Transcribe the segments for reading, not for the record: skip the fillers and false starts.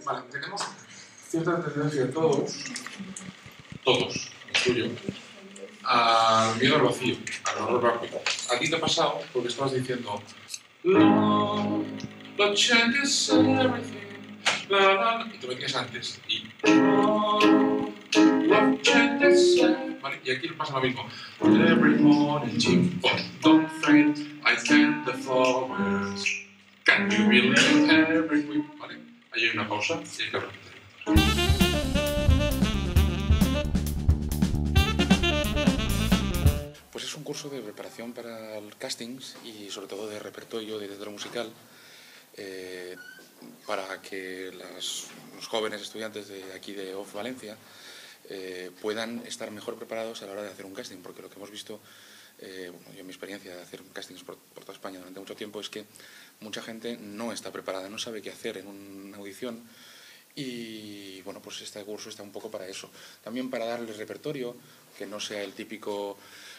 Vale, tenemos cierta tendencia todos, incluyo, al miedo al vacío, al horror rápido. A ti te ha pasado porque estabas diciendo Love changes everything, y te metías antes y Love changes everything. Vale, y aquí pasa lo mismo. Every morning, Jim, don't faint, I tend the flowers. Can you believe every week? Vale, ahí hay una pausa y hay que repetir. Pues es un curso de preparación para el castings y sobre todo de repertorio, de teatro musical, para que los jóvenes estudiantes de aquí de OFF Valencia puedan estar mejor preparados a la hora de hacer un casting, porque lo que hemos visto, yo en mi experiencia de hacer castings por toda España durante mucho tiempo, es que mucha gente no está preparada, no sabe qué hacer en una audición y bueno, pues este curso está un poco para eso. También para darles repertorio, que no sea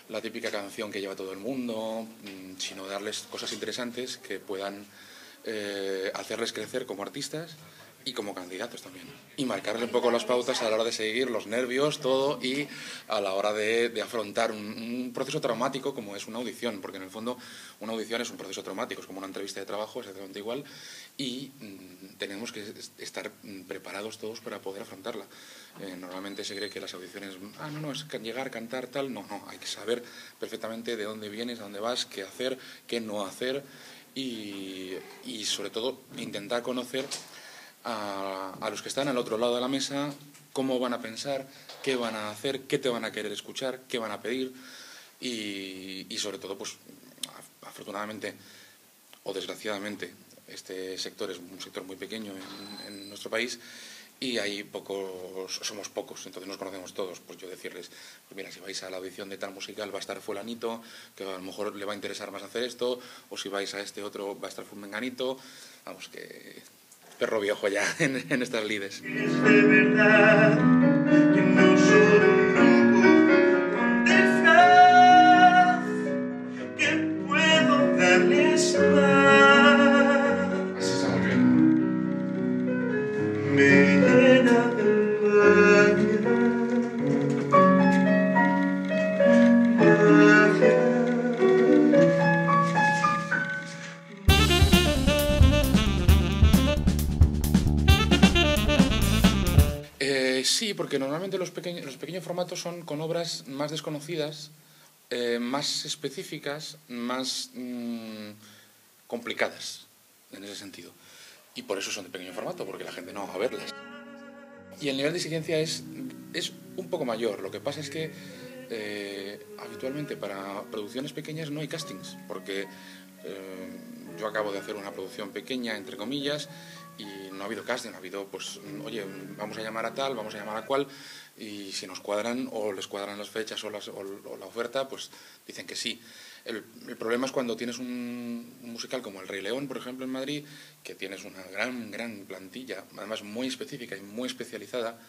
la típica canción que lleva todo el mundo, sino darles cosas interesantes que puedan hacerles crecer como artistas y como candidatos también. Y marcarle un poco las pautas a la hora de seguir, los nervios, todo, y a la hora de afrontar un proceso traumático como es una audición, porque en el fondo una audición es un proceso traumático, es como una entrevista de trabajo, es exactamente igual, y tenemos que estar preparados todos para poder afrontarla. Normalmente se cree que las audiciones, no, es llegar, cantar, tal, no, hay que saber perfectamente de dónde vienes, a dónde vas, qué hacer, qué no hacer, y sobre todo intentar conocer a los que están al otro lado de la mesa, cómo van a pensar, qué van a hacer, qué te van a querer escuchar, qué van a pedir y sobre todo, pues afortunadamente o desgraciadamente, este sector es un sector muy pequeño en nuestro país y somos pocos, entonces nos conocemos todos. Pues yo decirles, pues mira, si vais a la audición de tal musical va a estar fulanito, que a lo mejor le va a interesar más hacer esto, o si vais a este otro va a estar menganito, vamos, que perro viejo ya en estas lides. Es de verdad que no soy un disfraz, que puedo darles más. Así está muy bien. Me llena de Sí, porque normalmente los pequeños formatos son con obras más desconocidas, más específicas, más complicadas en ese sentido. Y por eso son de pequeño formato, porque la gente no va a verlas. Y el nivel de exigencia es un poco mayor. Lo que pasa es que habitualmente para producciones pequeñas no hay castings, porque yo acabo de hacer una producción pequeña, entre comillas, y no ha habido casting, ha habido, pues, oye, vamos a llamar a tal, vamos a llamar a cual, y si nos cuadran o les cuadran las fechas o la oferta, pues dicen que sí. El problema es cuando tienes un musical como El Rey León, por ejemplo, en Madrid, que tienes una gran plantilla, además muy específica y muy especializada.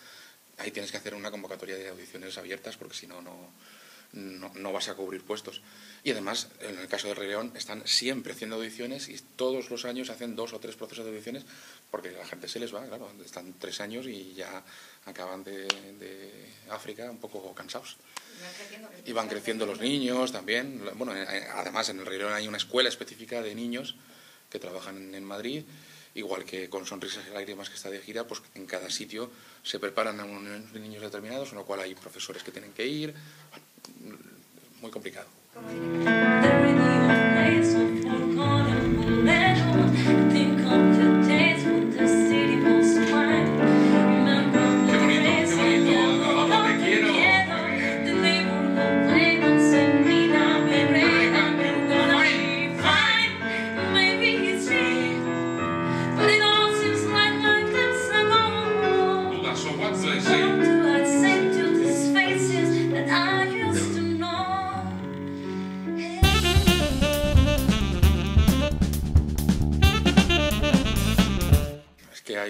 Ahí tienes que hacer una convocatoria de audiciones abiertas, porque si no vas a cubrir puestos. Y además, en el caso de Rey León, están siempre haciendo audiciones y todos los años hacen 2 o 3 procesos de audiciones, porque la gente se les va, claro, están 3 años y ya acaban de África un poco cansados. Y van creciendo los niños también. Bueno, además en el Rey León hay una escuela específica de niños que trabajan en Madrid, igual que con Sonrisas y Lágrimas, que está de gira, pues en cada sitio se preparan a unos niños determinados, con lo cual hay profesores que tienen que ir. Bueno, muy complicado.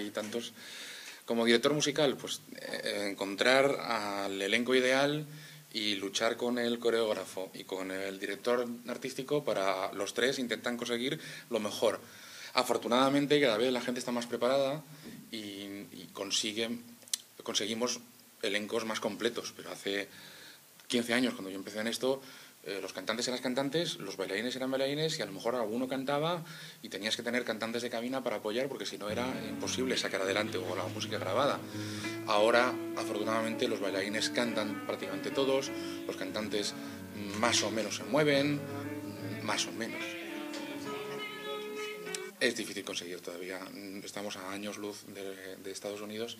hay tantos. Como director musical, pues encontrar al elenco ideal y luchar con el coreógrafo y con el director artístico para los tres intentan conseguir lo mejor. Afortunadamente cada vez la gente está más preparada y conseguimos elencos más completos, pero hace 15 años cuando yo empecé en esto, los cantantes eran cantantes, los bailarines eran bailarines y a lo mejor alguno cantaba y tenías que tener cantantes de cabina para apoyar porque si no era imposible sacar adelante o la música grabada. Ahora, afortunadamente, los bailarines cantan prácticamente todos, los cantantes más o menos se mueven, más o menos. Es difícil conseguir todavía. Estamos a años luz de Estados Unidos,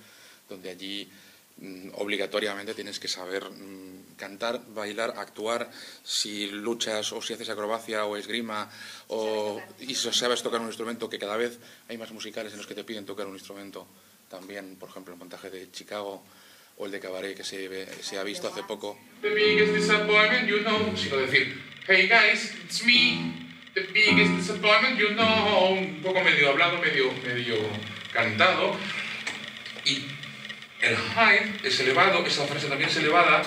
donde allí obligatoriamente tienes que saber cantar, bailar, actuar, si luchas o si haces acrobacia o esgrima y si sabes tocar un instrumento, que cada vez hay más musicales en los que te piden tocar un instrumento también, por ejemplo el montaje de Chicago o el de Cabaret que se ha visto hace poco. The biggest disappointment you know, sino decir, hey guys, it's me, the biggest disappointment you know, un poco medio hablado, medio cantado, y el high es elevado, esa frase también es elevada,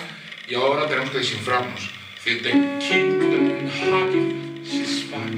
y ahora tenemos que desinflarnos. Es decir, the king to the high, she's back.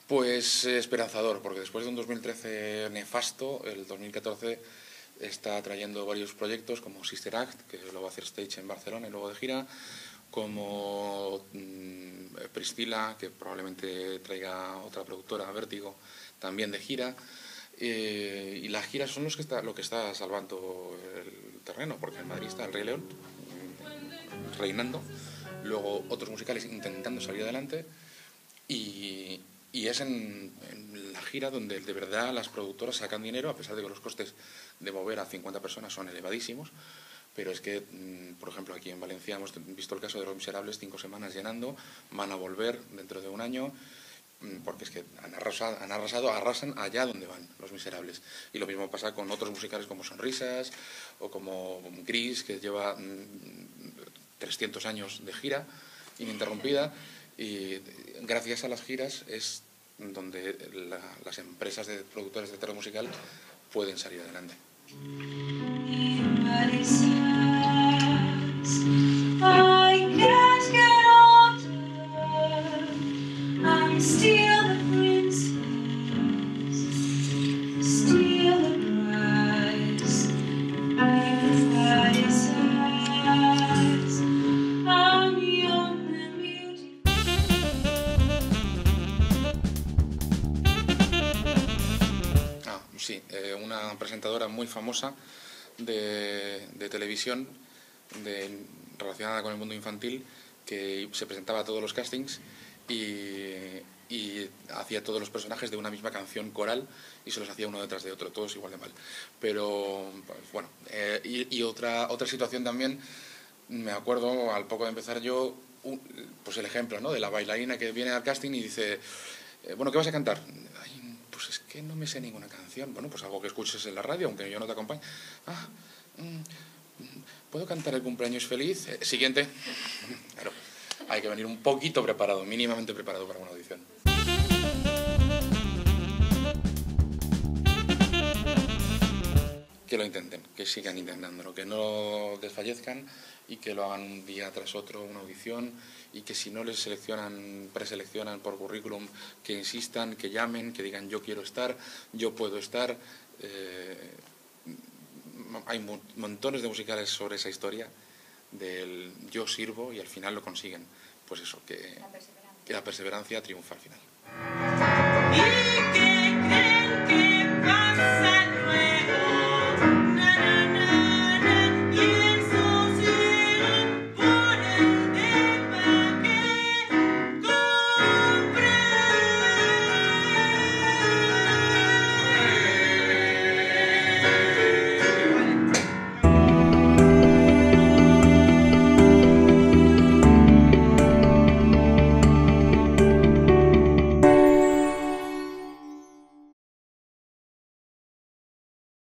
Pues esperanzador, porque después de un 2013 nefasto, el 2014 está trayendo varios proyectos como Sister Act, que lo va a hacer Stage en Barcelona y luego de gira, como Priscilla, que probablemente traiga otra productora, Vértigo, también de gira. Y las giras son lo que está salvando el terreno, porque en Madrid está el Rey León reinando, luego otros musicales intentando salir adelante y es en la gira donde de verdad las productoras sacan dinero, a pesar de que los costes de mover a 50 personas son elevadísimos. Pero es que, por ejemplo, aquí en Valencia hemos visto el caso de Los Miserables, 5 semanas llenando, van a volver dentro de un año, porque es que arrasan allá donde van Los Miserables. Y lo mismo pasa con otros musicales como Sonrisas o como Gris, que lleva 300 años de gira ininterrumpida. Y gracias a las giras es donde las empresas de productores de teatro musical pueden salir adelante. Sí, una presentadora muy famosa de televisión relacionada con el mundo infantil, que se presentaba a todos los castings y hacía todos los personajes de una misma canción coral y se los hacía uno detrás de otro, todos igual de mal. Pero, pues, bueno, y otra situación también, me acuerdo al poco de empezar yo, pues el ejemplo, ¿no?, de la bailarina que viene al casting y dice, bueno, ¿qué vas a cantar? Pues es que no me sé ninguna canción. Bueno, pues algo que escuches en la radio, aunque yo no te acompañe. ¿Puedo cantar El cumpleaños feliz? Siguiente. Claro, hay que venir un poquito preparado, mínimamente preparado para una audición. Que lo intenten, que sigan intentándolo, que no desfallezcan y que lo hagan un día tras otro, una audición, y que si no les seleccionan, preseleccionan por currículum, que insistan, que llamen, que digan yo quiero estar, yo puedo estar. Hay montones de musicales sobre esa historia del yo sirvo y al final lo consiguen. Pues eso, que la perseverancia triunfa al final. ¿Y qué creen que pasa?